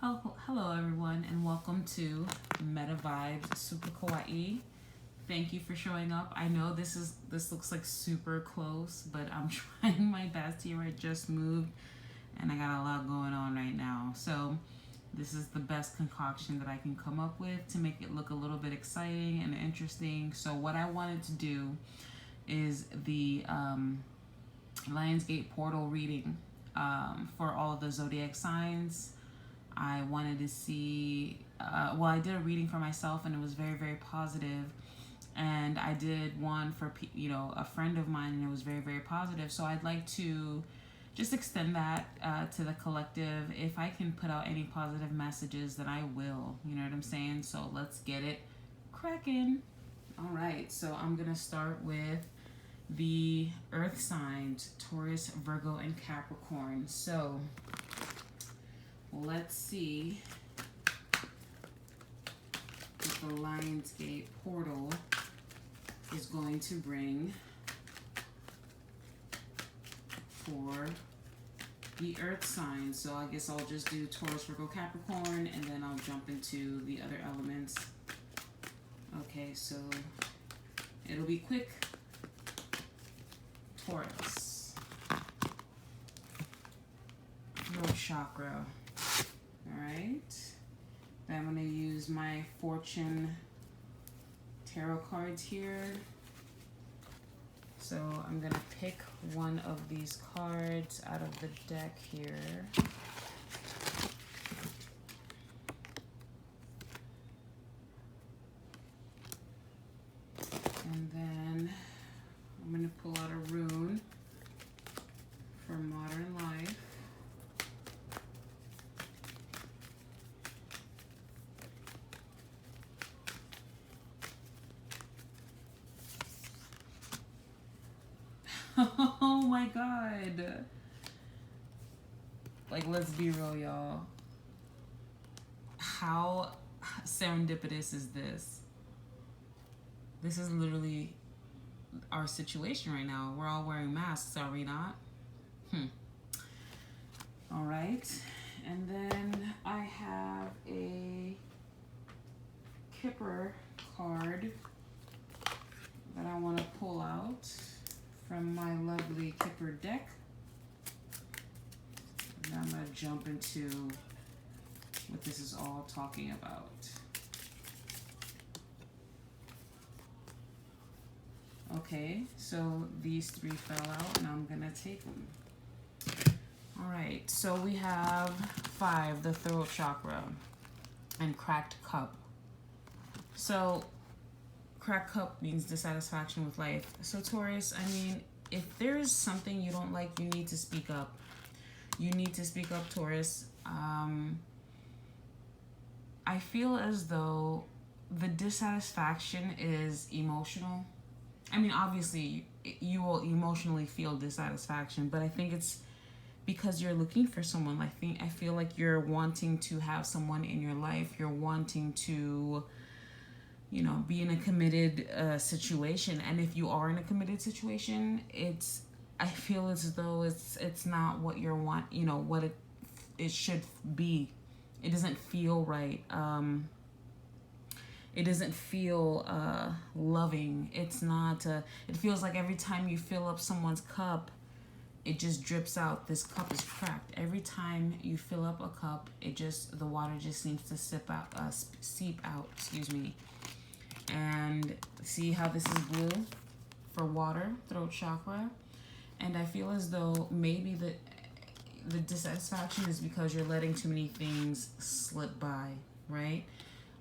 Hello everyone, and welcome to Meta Vibes Super Kawaii. Thank you for showing up. I know this looks like super close, but I'm trying my best here. I just moved and I got a lot going on right now. So this is the best concoction that I can come up with to make it look a little bit exciting and interesting. So what I wanted to do is the Lionsgate portal reading for all of the zodiac signs. I wanted to see, I did a reading for myself and it was very, very positive. And I did one for, a friend of mine and it was very, very positive. So I'd like to just extend that to the collective. If I can put out any positive messages, then I will. You know what I'm saying? So let's get it cracking. All right. So I'm going to start with the earth signs, Taurus, Virgo, and Capricorn. So let's see what the Lionsgate portal is going to bring for the earth signs. So I guess I'll just do Taurus, Virgo, Capricorn, and then I'll jump into the other elements. Okay, so it'll be quick. Taurus. Throat chakra. Alright, then I'm going to use my fortune tarot cards here. So I'm going to pick one of these cards out of the deck here. And then I'm going to pull out a rune for modern life. Oh my god. Like, let's be real, y'all. How serendipitous is this? This is literally our situation right now. We're all wearing masks, are we not? All right. And then I have a Kipper card that I want to pull out from my lovely Kipper deck. And I'm going to jump into what this is all talking about. Okay, so these three fell out and I'm going to take them. All right, so we have 5, the throat chakra, and cracked cup. So cracked cup means dissatisfaction with life. So Taurus, I mean, if there's something you don't like, you need to speak up. You need to speak up, Taurus. I feel as though the dissatisfaction is emotional. I mean, obviously, you will emotionally feel dissatisfaction, but I think it's because you're looking for someone. I feel like you're wanting to have someone in your life. You're wanting to, be in a committed situation. And if you are in a committed situation, I feel as though it's not what you want, what it should be. It doesn't feel right. It doesn't feel loving. It's not. It feels like every time you fill up someone's cup, it just drips out. This cup is cracked. Every time you fill up a cup, the water just seems to seep out. Excuse me. And see how this is blue for water, throat chakra. And I feel as though maybe the dissatisfaction is because you're letting too many things slip by, right?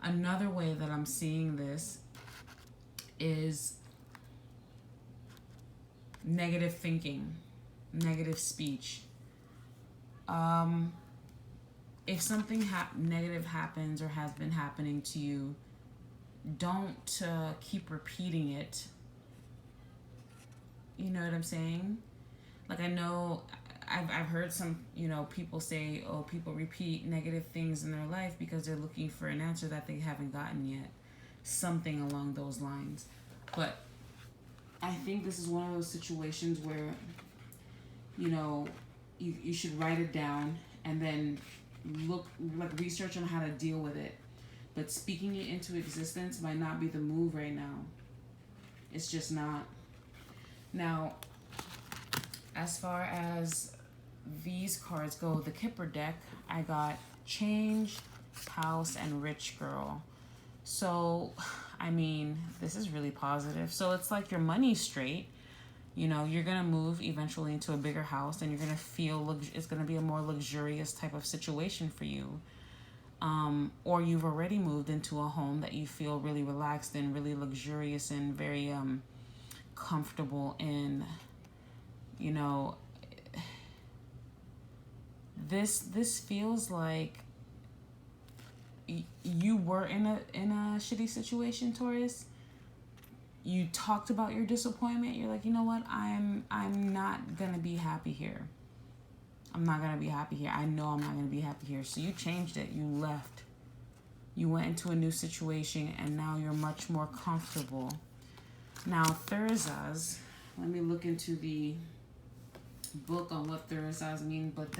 Another way that I'm seeing this is negative thinking, negative speech. If something negative happens or has been happening to you, don't keep repeating it. You know what I'm saying? Like, I know I've heard some, people say, oh, people repeat negative things in their life because they're looking for an answer that they haven't gotten yet. Something along those lines. But I think this is one of those situations where, you should write it down and then research on how to deal with it. But speaking it into existence might not be the move right now. It's just not. Now, as far as these cards go, the Kipper deck, I got Change, House, and Rich Girl. So, I mean, this is really positive. So it's like your money's straight. You know, you're going to move eventually into a bigger house, and you're going to feel it's going to be a more luxurious type of situation for you. Or you've already moved into a home that you feel really relaxed and really luxurious and very comfortable in. You know, this feels like you were in a shitty situation, Taurus. You talked about your disappointment. You're like, you know what? I'm not gonna be happy here. I'm not gonna be happy here. I know I'm not gonna be happy here. So you changed it. You left. You went into a new situation, and now you're much more comfortable. Now, Thursas, let me look into the book on what Thursas mean. But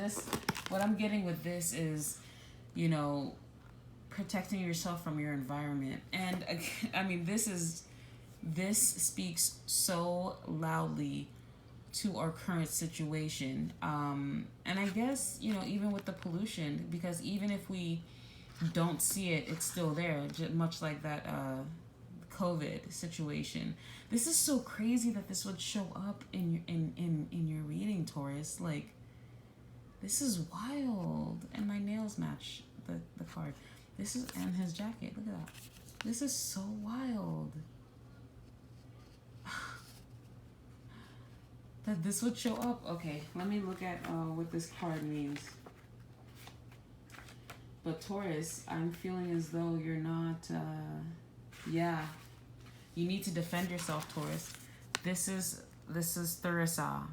what I'm getting with this is, you know, protecting yourself from your environment. And I mean, this speaks so loudly to our current situation. And I guess, you know, even with the pollution, because even if we don't see it, it's still there, much like that COVID situation. This is so crazy that this would show up in your reading, Taurus. Like, this is wild. And my nails match the card. This is, and his jacket, look at that. This is so wild. That this would show up. Okay, let me look at what this card means. But Taurus, I'm feeling as though you're not, yeah. You need to defend yourself, Taurus. This is Theresa.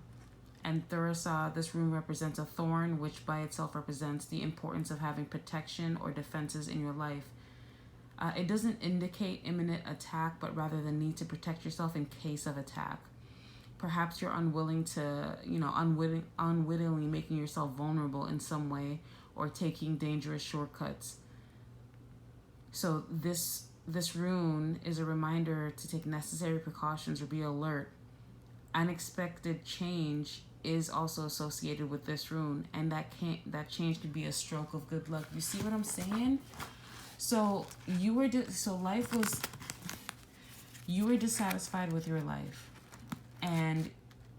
And Theresa, this rune represents a thorn, which by itself represents the importance of having protection or defenses in your life. It doesn't indicate imminent attack, but rather the need to protect yourself in case of attack. Perhaps you're unwittingly making yourself vulnerable in some way, or taking dangerous shortcuts. So this rune is a remander to take necessary precautions or be alert. Unexpected change is also associated with this rune, and that change could be a stroke of good luck. You see what I'm saying? So you were dissatisfied with your life, and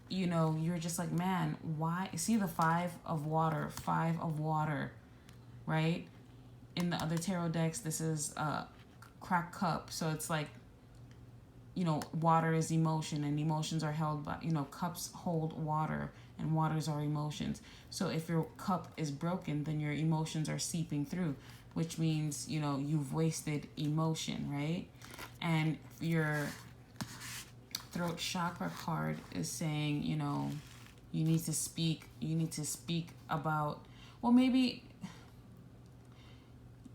you know, you're just like, man, why? See the five of water, right? In the other tarot decks, this is a cracked cup. So it's like, you know, water is emotion, and emotions are held by, you know, cups hold water, and waters are emotions. So if your cup is broken, then your emotions are seeping through, which means, you know, you've wasted emotion, right? And your throat chakra card is saying, you know, you need to speak about, well, maybe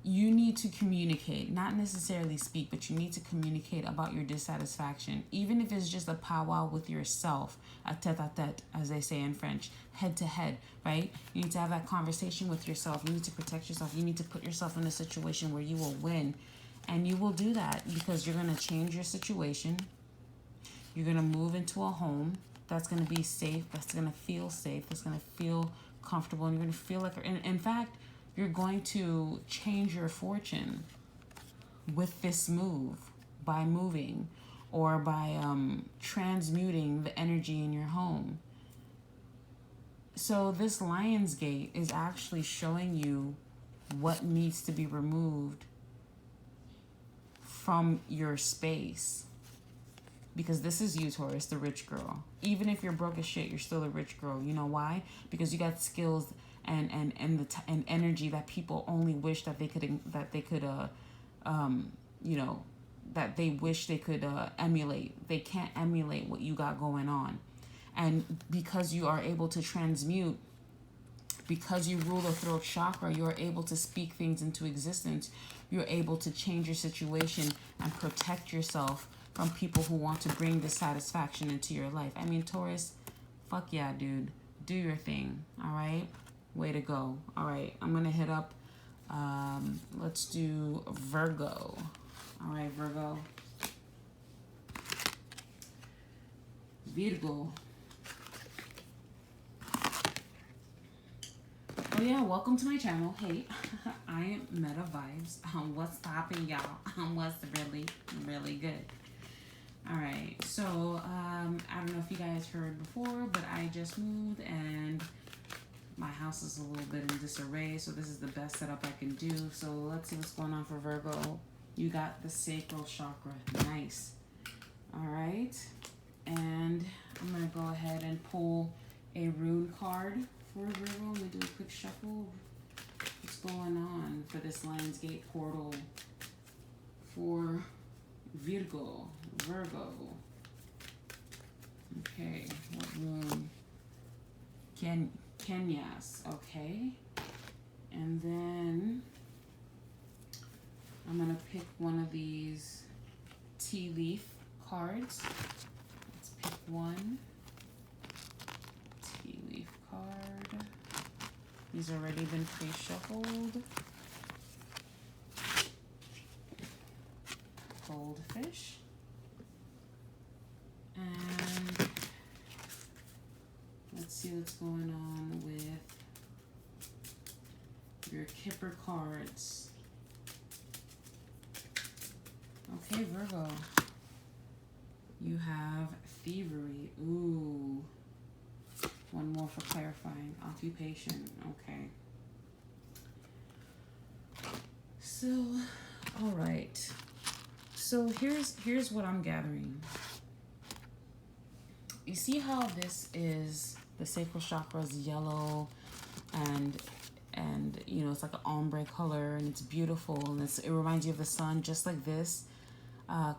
you need to communicate, not necessarily speak, but you need to communicate about your dissatisfaction, even if it's just a powwow with yourself, a tete-a-tete, as they say in French, head to head, right? You need to have that conversation with yourself. You need to protect yourself. You need to put yourself in a situation where you will win, and you will do that because you're going to change your situation. You're going to move into a home that's going to be safe, that's going to feel safe, that's going to feel comfortable, and you're going to feel like, in fact, you're going to change your fortune with this move by moving, or by transmuting the energy in your home. So this Lion's Gate is actually showing you what needs to be removed from your space. Because this is you, Taurus, the rich girl. Even if you're broke as shit, you're still a rich girl. You know why? Because you got skills and energy that people only wish that they could emulate. They can't emulate what you got going on. And because you are able to transmute, because you rule the throat chakra, you're able to speak things into existence. You're able to change your situation and protect yourself from people who want to bring dissatisfaction into your life. I mean, Taurus, fuck yeah, dude. Do your thing, all right? Way to go. All right, I'm going to hit up, let's do Virgo. All right, Virgo. Virgo. Oh yeah, welcome to my channel. Hey, I am Meta Vibes. What's poppin', y'all? What's really, really good? All right, so I don't know if you guys heard before, but I just moved and my house is a little bit in disarray, so this is the best setup I can do. So let's see what's going on for Virgo. You got the sacral chakra. Nice. All right, and I'm gonna go ahead and pull a rune card for Virgo. Let me do a quick shuffle. What's going on for this Lionsgate portal for Virgo? Okay, what rune? Kenyas, okay. And then I'm gonna pick one of these tea leaf cards. Let's pick one. Tea leaf card. These already been pre-shuffled. Goldfish. And let's see what's going on with your Kipper cards. Okay, Virgo. You have thievery. Ooh. One more for clarifying. Occupation. Okay. So, all right. So here's what I'm gathering. You see how this is the sacral chakra is yellow and you know it's like an ombre color and it's beautiful and it reminds you of the sun, just like this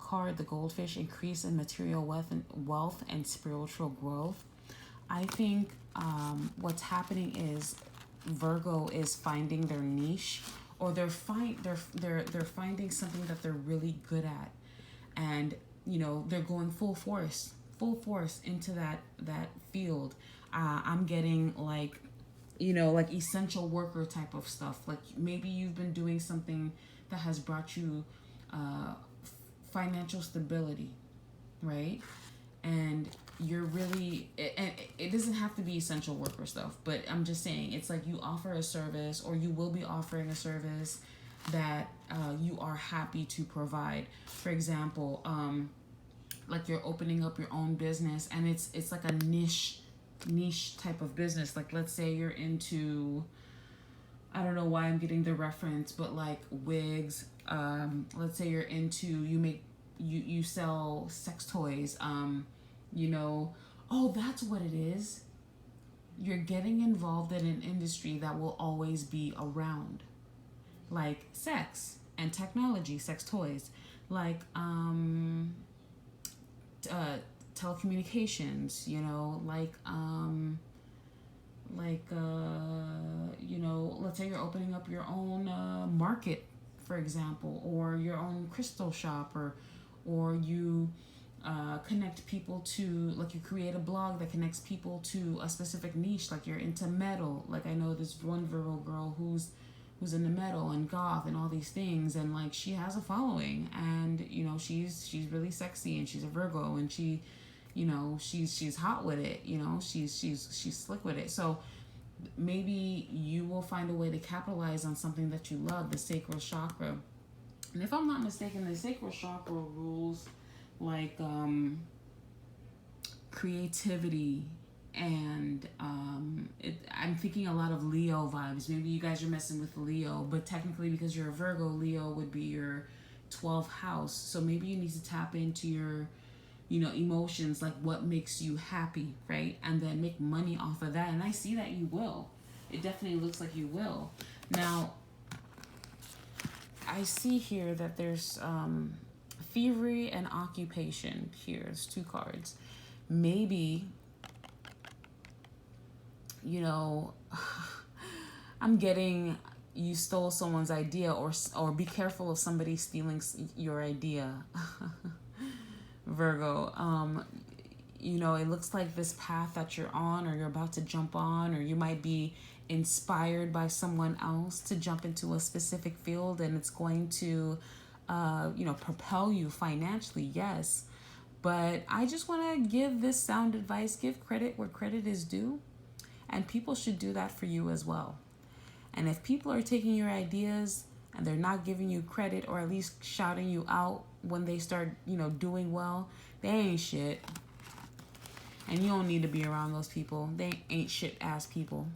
card, the goldfish, increase in material wealth and spiritual growth. I think what's happening is Virgo is finding their niche, or they're finding something that they're really good at, and you know they're going full force into that field. I'm getting like, you know, like essential worker type of stuff. Like maybe you've been doing something that has brought you financial stability, right? And you're really, and it doesn't have to be essential worker stuff, but I'm just saying it's like you offer a service, or you will be offering a service that you are happy to provide. For example, like you're opening up your own business, and it's like a niche type of business. Like let's say you're into, I don't know why I'm getting the reference, but like wigs. Let's say you're into, you sell sex toys. You know, oh, that's what it is. You're getting involved in an industry that will always be around, like sex and technology, sex toys, like telecommunications, you know, you know, let's say you're opening up your own market, for example, or your own crystal shop, or you connect people to, like you create a blog that connects people to a specific niche, like you're into metal. Like I know this one Virgo girl who's into metal and goth and all these things, and like she has a following, and you know she's really sexy, and she's a Virgo, and she, you know, she's hot with it, you know, she's slick with it. So maybe you will find a way to capitalize on something that you love, the sacral chakra. And if I'm not mistaken, the sacral chakra rules like creativity, and I'm thinking a lot of Leo vibes. Maybe you guys are messing with Leo, but technically because you're a Virgo, Leo would be your 12th house. So maybe you need to tap into your, you know, emotions, like what makes you happy, right? And then make money off of that. And I see that you will. It definitely looks like you will. Now, I see here that there's thievery and occupation here. There's two cards. Maybe, you know, I'm getting you stole someone's idea, or be careful of somebody stealing your idea. Virgo, you know, it looks like this path that you're on, or you're about to jump on, or you might be inspired by someone else to jump into a specific field, and it's going to, propel you financially, yes. But I just want to give this sound advice, give credit where credit is due, and people should do that for you as well. And if people are taking your ideas and they're not giving you credit, or at least shouting you out when they start, doing well, they ain't shit. And you don't need to be around those people. They ain't shit ass people.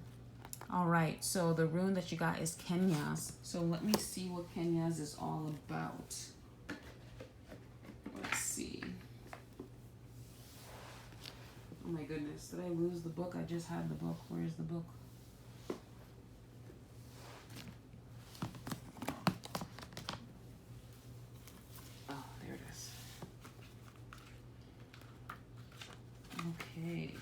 All right, so the rune that you got is Kenyas. So let me see what Kenyas is all about. Let's see. Oh my goodness, did I lose the book? I just had the book. Where's the book? Oh, there it is. Okay.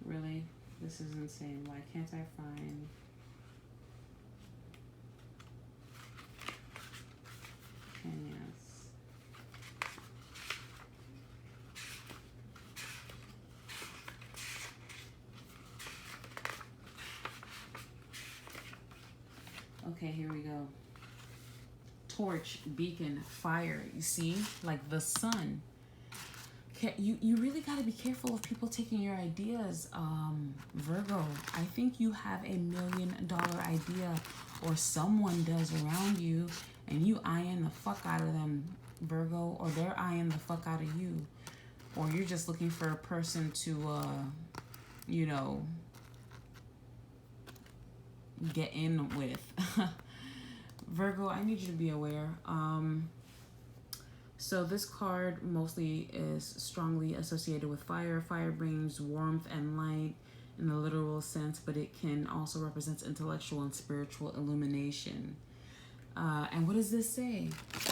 Really? This is insane. Why can't I find... Kenyas? Okay, here we go. Torch, beacon, fire. You see? Like the sun. You really got to be careful of people taking your ideas, Virgo. I think you have $1 million idea, or someone does around you, and you eyeing the fuck out of them, Virgo, or they're eyeing the fuck out of you, or you're just looking for a person to, get in with. Virgo, I need you to be aware. So this card mostly is strongly associated with fire. Fire brings warmth and light in the literal sense, but it can also represent intellectual and spiritual illumination. And what does this say?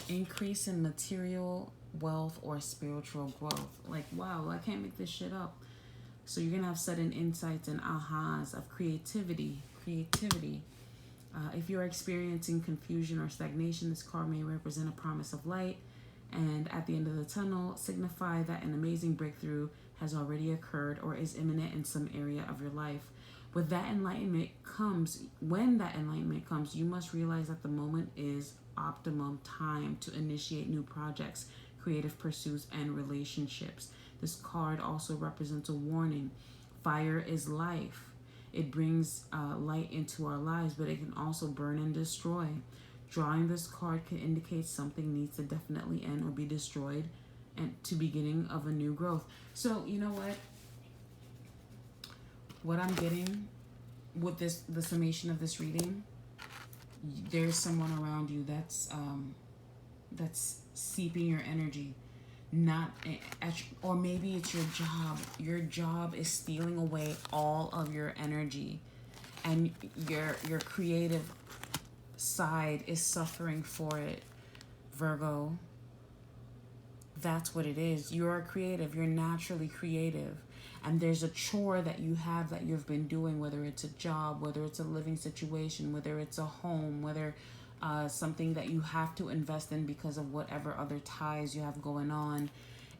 Increase in material wealth or spiritual growth. Like, wow, I can't make this shit up. So you're going to have sudden insights and ahas of creativity. If you're experiencing confusion or stagnation, this card may represent a promise of light. And at the end of the tunnel, signify that an amazing breakthrough has already occurred or is imminent in some area of your life. When that enlightenment comes, you must realize that the moment is optimum time to initiate new projects, creative pursuits, and relationships. This card also represents a warning. Fire is life. It brings light into our lives, but it can also burn and destroy. Drawing this card can indicate something needs to definitely end or be destroyed, and to beginning of a new growth. So you know what I'm getting with the summation of this reading, there's someone around you that's seeping your energy, or maybe it's your job. Your job is stealing away all of your energy, and your creative side is suffering for it, Virgo. That's what it is. You're creative. You're naturally creative. And there's a chore that you have that you've been doing, whether it's a job, whether it's a living situation, whether it's a home, whether something that you have to invest in because of whatever other ties you have going on.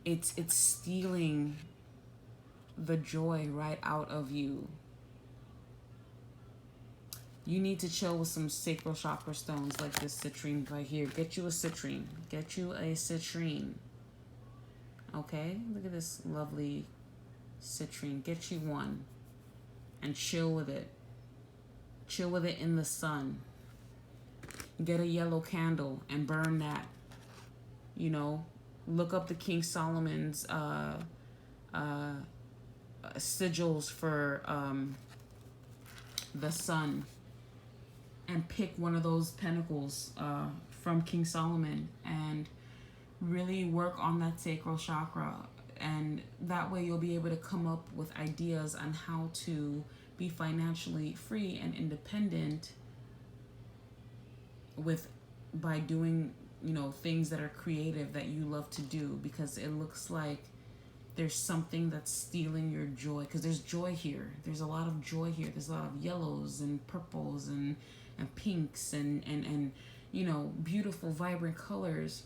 It's stealing the joy right out of you. You need to chill with some sacral chakra stones like this citrine right here. Get you a citrine. Okay? Look at this lovely citrine. Get you one. And chill with it. Chill with it in the sun. Get a yellow candle and burn that. Look up the King Solomon's sigils for the sun. And pick one of those pentacles from King Solomon and Really work on that sacral chakra, and that way you'll be able to come up with ideas on how to be financially free and independent with by doing, you know, things that are creative that you love to do, because it looks like there's something that's stealing your joy, because there's joy here. There's a lot of joy here. There's a lot of yellows and purples and pinks and you know, beautiful vibrant colors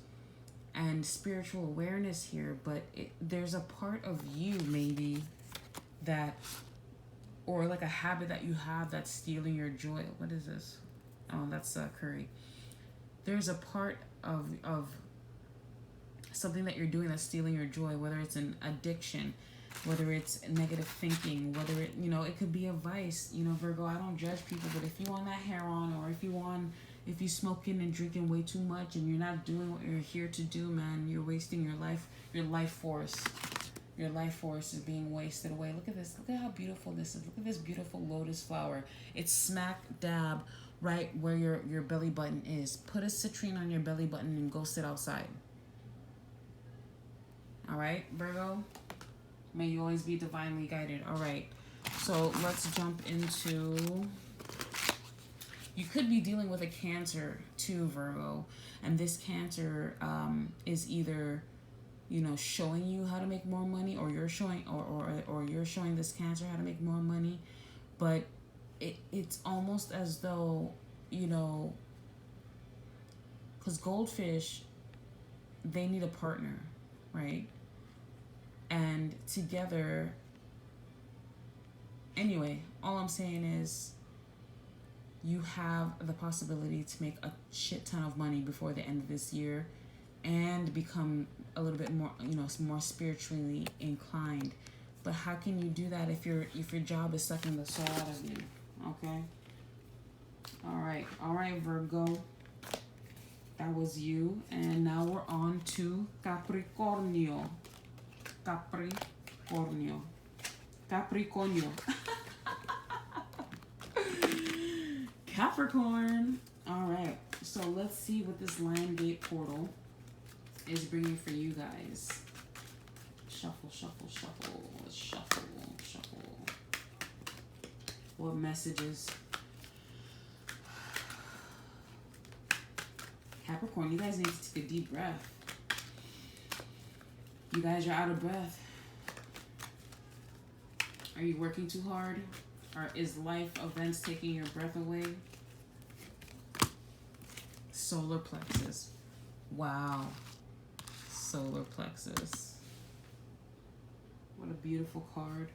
and spiritual awareness here. But there's a part of you maybe that, or like a habit that you have that's stealing your joy. What is this? Oh, that's curry. There's a part of something that you're doing that's stealing your joy, whether it's an addiction, whether it's negative thinking, whether it, you know, it could be a vice. You know, Virgo, I don't judge people, but if you want that hair on, or if you smoking and drinking way too much and you're not doing what you're here to do, man, you're wasting your life. Your life force is being wasted away. Look at this. Look at how beautiful this is. Look at this beautiful lotus flower. It's smack dab right where your belly button is. Put a citrine on your belly button and go sit outside. All right, Virgo? May you always be divinely guided. All right. So let's jump into... You could be dealing with a Cancer too, Virgo. And this Cancer is either, you know, showing you how to make more money, or you're showing or you're showing this Cancer how to make more money. But it's almost as though, you know, because goldfish, they need a partner, right? And together, anyway, all I'm saying is you have the possibility to make a shit ton of money before the end of this year and become a little bit more, you know, more spiritually inclined. But how can you do that if your job is sucking the soul out of you? Okay? All right, Virgo. That was you. And now we're on to Capricornio. Capricornio. Capricorn. All right. So let's see what this Lion Gate portal is bringing for you guys. Shuffle, shuffle, shuffle, shuffle, shuffle. What messages? Capricorn, you guys need to take a deep breath. You guys are out of breath. Are you working too hard? Or is life events taking your breath away? Solar plexus. Wow. Solar plexus. What a beautiful card.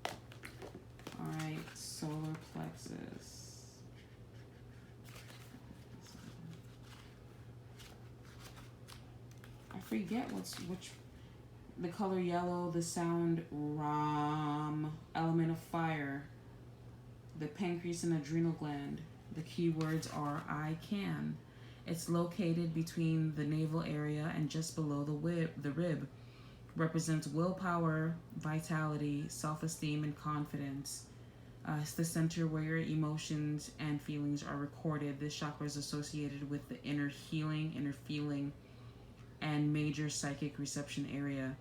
All right, solar plexus. I forget which the color yellow, the sound Ram, element of fire, the pancreas and adrenal gland. The keywords are I can. It's located between the navel area and just below the rib. Represents willpower, vitality, self-esteem, and confidence. It's the center where your emotions and feelings are recorded. This chakra is associated with the inner healing, inner feeling, and major psychic reception area.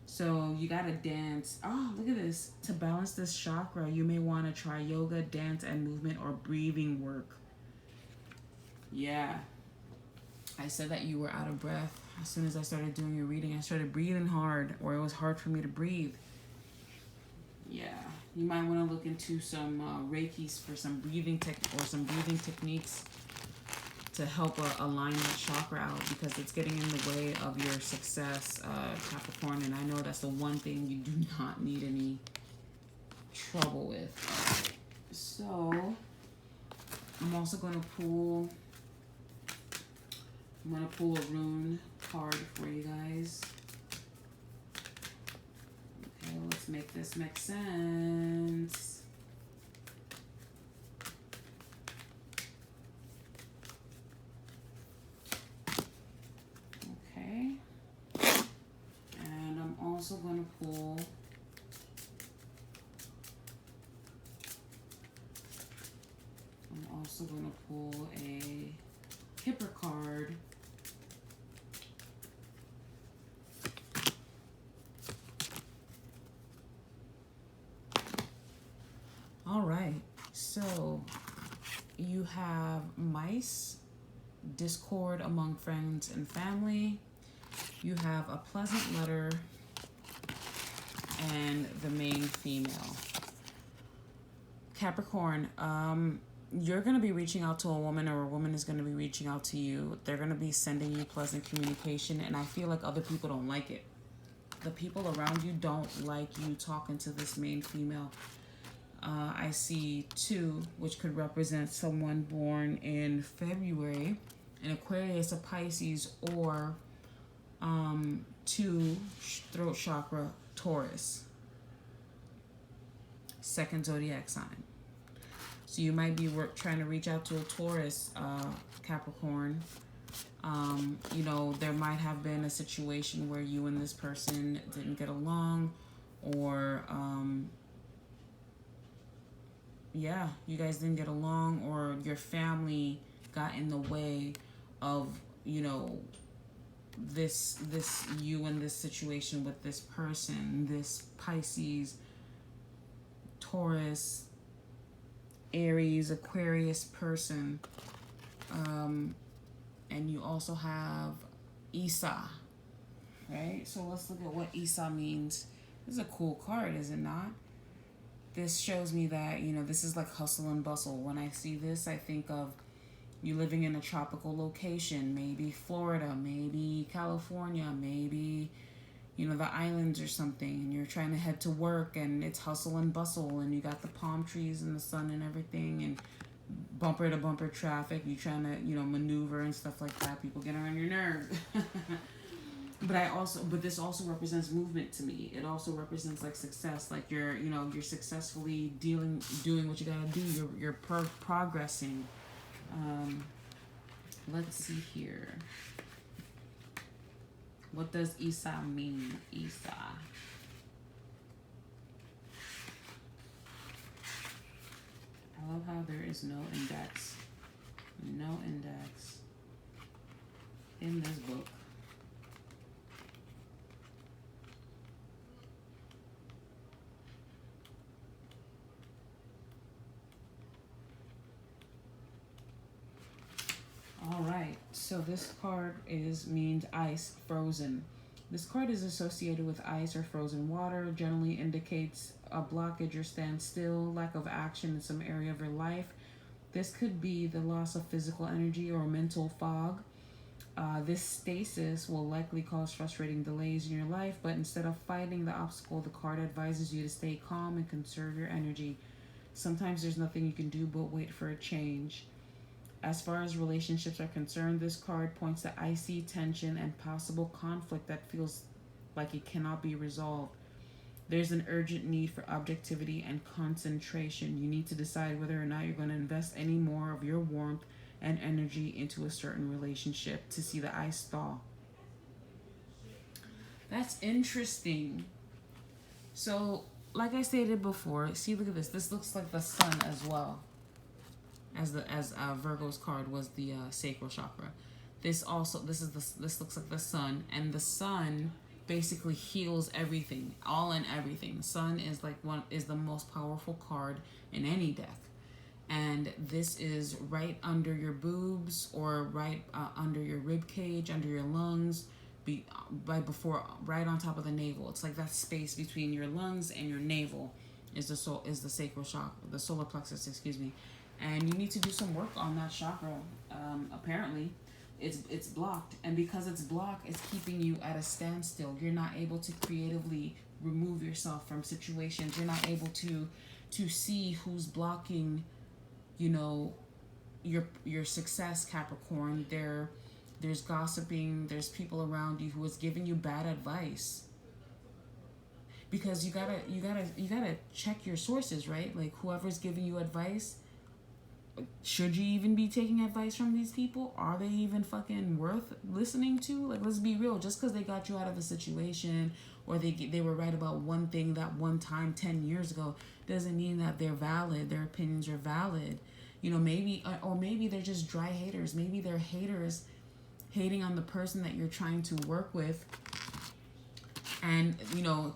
So you gotta dance. Oh, look at this. To balance this chakra, you may want to try yoga, dance, and movement, or breathing work. Yeah. I said that you were out of breath. As soon as I started doing your reading, I started breathing hard, or it was hard for me to breathe. Yeah. You might want to look into some Reikis for some breathing techniques to help align that chakra out, because it's getting in the way of your success, Capricorn. And I know that's the one thing you do not need any trouble with. So I'm also going to pull a rune card for you guys. Okay, let's make this make sense. Also going to pull a Kipper card So you have mice, discord among friends and family. You have a pleasant letter, and the main female. Capricorn, you're going to be reaching out to a woman, or a woman is going to be reaching out to you. They're going to be sending you pleasant communication, and I feel like other people don't like it. The people around you don't like you talking to this main female. I see 2, which could represent someone born in February, an Aquarius, a Pisces, or 2, throat chakra, Taurus, second zodiac sign. So you might be trying to reach out to a Taurus, Capricorn. You know, there might have been a situation where you and this person didn't get along, or yeah, you guys didn't get along, or your family got in the way of, you know, this you in this situation with this person, this Pisces, Taurus, Aries, Aquarius person. And you also have Isa, right? So let's look at what Isa means. This is a cool card, is it not? This shows me that, you know, this is like hustle and bustle. When I see this, I think of you living in a tropical location, maybe Florida, maybe California, maybe, you know, the islands or something, and you're trying to head to work, and it's hustle and bustle, and you got the palm trees and the sun and everything, and bumper to bumper traffic. You trying to, you know, maneuver and stuff like that. People get on your nerves. But this also represents movement to me. It also represents like success, like you're successfully doing what you gotta do. You're progressing. Let's see here. What does Isa mean? Isa. I love how there is no index. No index in this book. All right, so this card means ice, frozen. This card is associated with ice or frozen water, generally indicates a blockage or standstill, lack of action in some area of your life. This could be the loss of physical energy or mental fog. This stasis will likely cause frustrating delays in your life, but instead of fighting the obstacle, the card advises you to stay calm and conserve your energy. Sometimes there's nothing you can do but wait for a change. As far as relationships are concerned, this card points to icy tension and possible conflict that feels like it cannot be resolved. There's an urgent need for objectivity and concentration. You need to decide whether or not you're going to invest any more of your warmth and energy into a certain relationship to see the ice thaw. That's interesting. So, like I stated before, see, look at this. This looks like the sun as well. As Virgo's card was the sacral chakra. This looks like the sun, and the sun basically heals everything, all and everything. Sun is the most powerful card in any deck, and this is right under your boobs, or right under your rib cage, under your lungs, right on top of the navel. It's like that space between your lungs and your navel is the sacral chakra, the solar plexus, excuse me. And you need to do some work on that chakra. Apparently, it's blocked, and because it's blocked, it's keeping you at a standstill. You're not able to creatively remove yourself from situations. You're not able to see who's blocking, you know, your success, Capricorn. There's gossiping. There's people around you who is giving you bad advice. Because you gotta check your sources, right? Like, whoever's giving you advice, should you even be taking advice from these people? Are they even fucking worth listening to? Like, let's be real. Just because they got you out of a situation, or they were right about one thing that one time 10 years ago, doesn't mean that they're valid. Their opinions are valid. You know, maybe they're just dry haters. Maybe they're haters hating on the person that you're trying to work with. And, you know,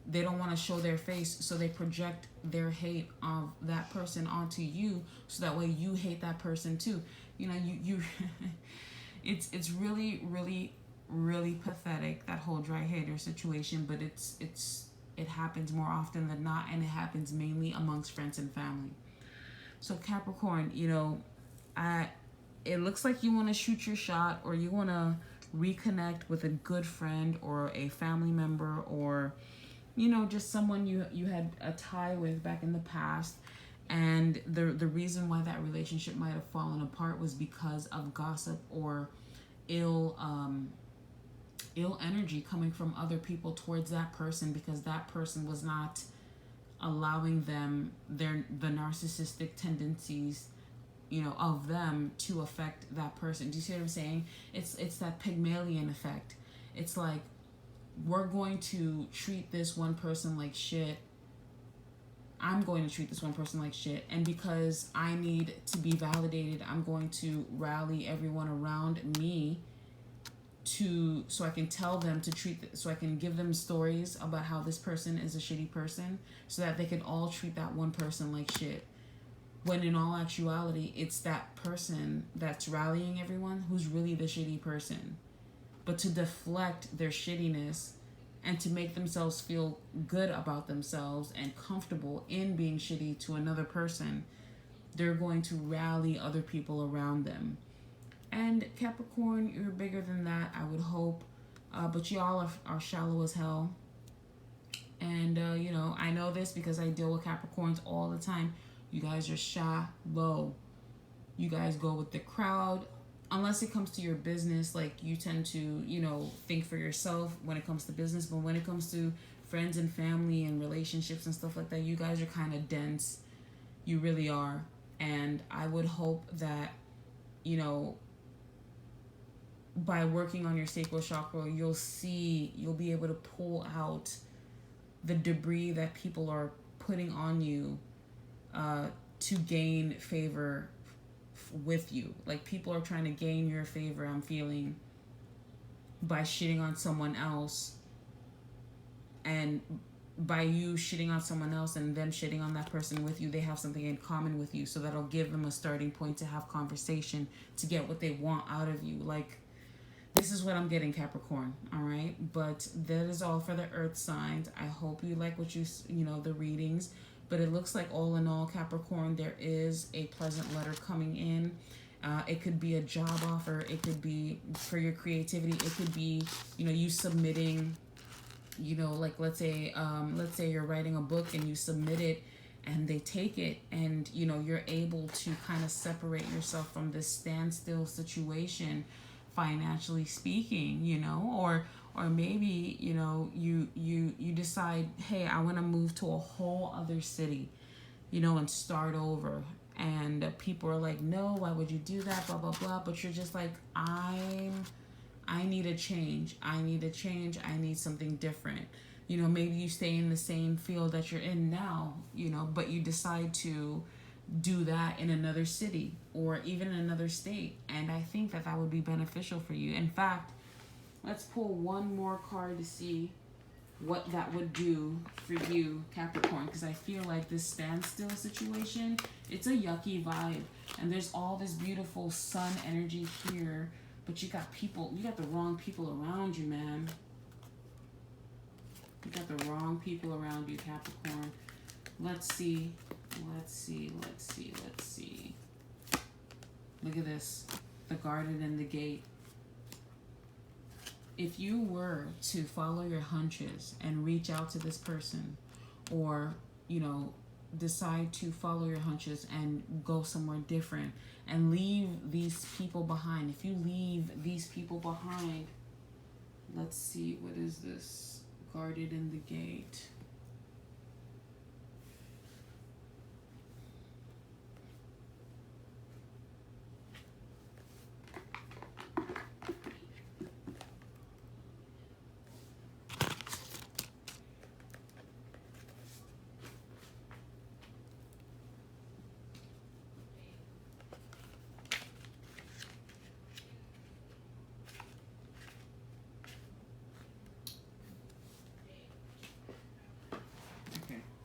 they don't want to show their face, so they project their hate of that person onto you, so that way you hate that person too. You know, you it's really, really, really pathetic, that whole dry hater situation, but it happens more often than not, and it happens mainly amongst friends and family. So Capricorn, you know, it looks like you want to shoot your shot, or you want to reconnect with a good friend or a family member, or you know, just someone you had a tie with back in the past. And the reason why that relationship might have fallen apart was because of gossip or ill ill energy coming from other people towards that person, because that person was not allowing them the narcissistic tendencies, you know, of them to affect that person. Do you see what I'm saying? It's that Pygmalion effect. It's like, we're going to treat this one person like shit. I'm going to treat this one person like shit, and because I need to be validated, I'm going to rally everyone around me so I can tell them to so I can give them stories about how this person is a shitty person, so that they can all treat that one person like shit. When in all actuality, it's that person that's rallying everyone who's really the shitty person. But to deflect their shittiness and to make themselves feel good about themselves and comfortable in being shitty to another person, they're going to rally other people around them. And Capricorn, you're bigger than that, I would hope. But y'all are shallow as hell. And, you know, I know this because I deal with Capricorns all the time. You guys are shallow. You guys go with the crowd. Unless it comes to your business, like, you tend to, you know, think for yourself when it comes to business. But when it comes to friends and family and relationships and stuff like that, you guys are kind of dense. You really are. And I would hope that, you know, by working on your sacral chakra, you'll be able to pull out the debris that people are putting on you to gain favor with you. Like, people are trying to gain your favor, I'm feeling, by shitting on someone else, and by you shitting on someone else and them shitting on that person with you, they have something in common with you, so that'll give them a starting point to have conversation to get what they want out of you. Like, this is what I'm getting, Capricorn, all right? But that is all for the earth signs. I hope you like what you know, the readings. But it looks like, all in all, Capricorn, there is a pleasant letter coming in. It could be a job offer. It could be for your creativity. It could be, you know, you submitting, you know, like, let's say you're writing a book and you submit it and they take it, and, you know, you're able to kind of separate yourself from this standstill situation, financially speaking, you know, or maybe, you know, you decide, hey, I want to move to a whole other city, you know, and start over. And people are like, no, why would you do that? Blah, blah, blah. But you're just like, I need a change. I need something different. You know, maybe you stay in the same field that you're in now, you know, but you decide to do that in another city or even in another state. And I think that would be beneficial for you. In fact, let's pull one more card to see what that would do for you, Capricorn, because I feel like this standstill situation, it's a yucky vibe, and there's all this beautiful sun energy here, but you got the wrong people around you, man. You got the wrong people around you, Capricorn. Let's see. Look at this. The guarded and the gate. If you were to follow your hunches and reach out to this person, or, you know, decide to follow your hunches and go somewhere different and leave these people behind. If you leave these people behind, let's see, what is this? Guarded in the gate.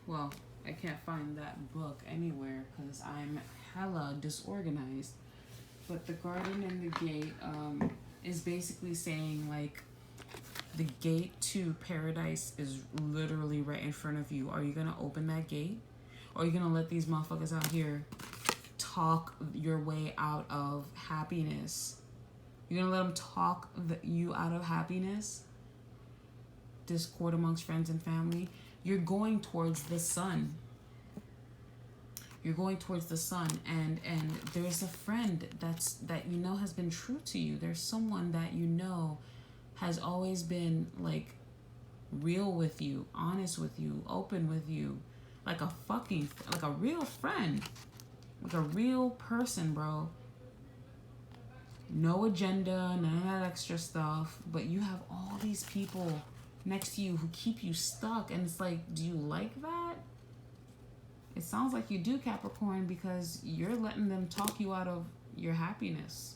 Well, I can't find that book anywhere because I'm hella disorganized. But the garden and the gate is basically saying like the gate to paradise is literally right in front of you. Are you gonna open that gate? Or are you gonna let these motherfuckers out here talk your way out of happiness? You're gonna let them talk you out of happiness? Discord amongst friends and family? You're going towards the sun. You're going towards the sun, and there's a friend that you know has been true to you. There's someone that you know has always been like real with you, honest with you, open with you, like a real friend, like a real person, bro. No agenda, none of that extra stuff, but you have all these people next to you who keep you stuck, and it's like, do you like that? It sounds like you do, Capricorn, because you're letting them talk you out of your happiness.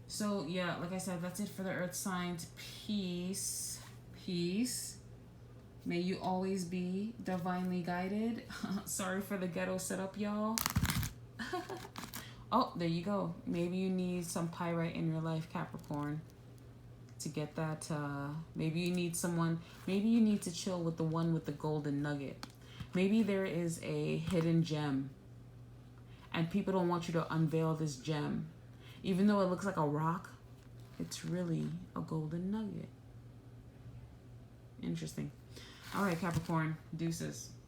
So, yeah, like I said, that's it for the earth signs. Peace. Peace. May you always be divinely guided. Sorry for the ghetto setup, y'all. Oh, there you go. Maybe you need some pyrite in your life, Capricorn, to get that. Maybe you need someone. Maybe you need to chill with the one with the golden nugget. Maybe there is a hidden gem and people don't want you to unveil this gem. Even though it looks like a rock, it's really a golden nugget. Interesting. All right, Capricorn, deuces.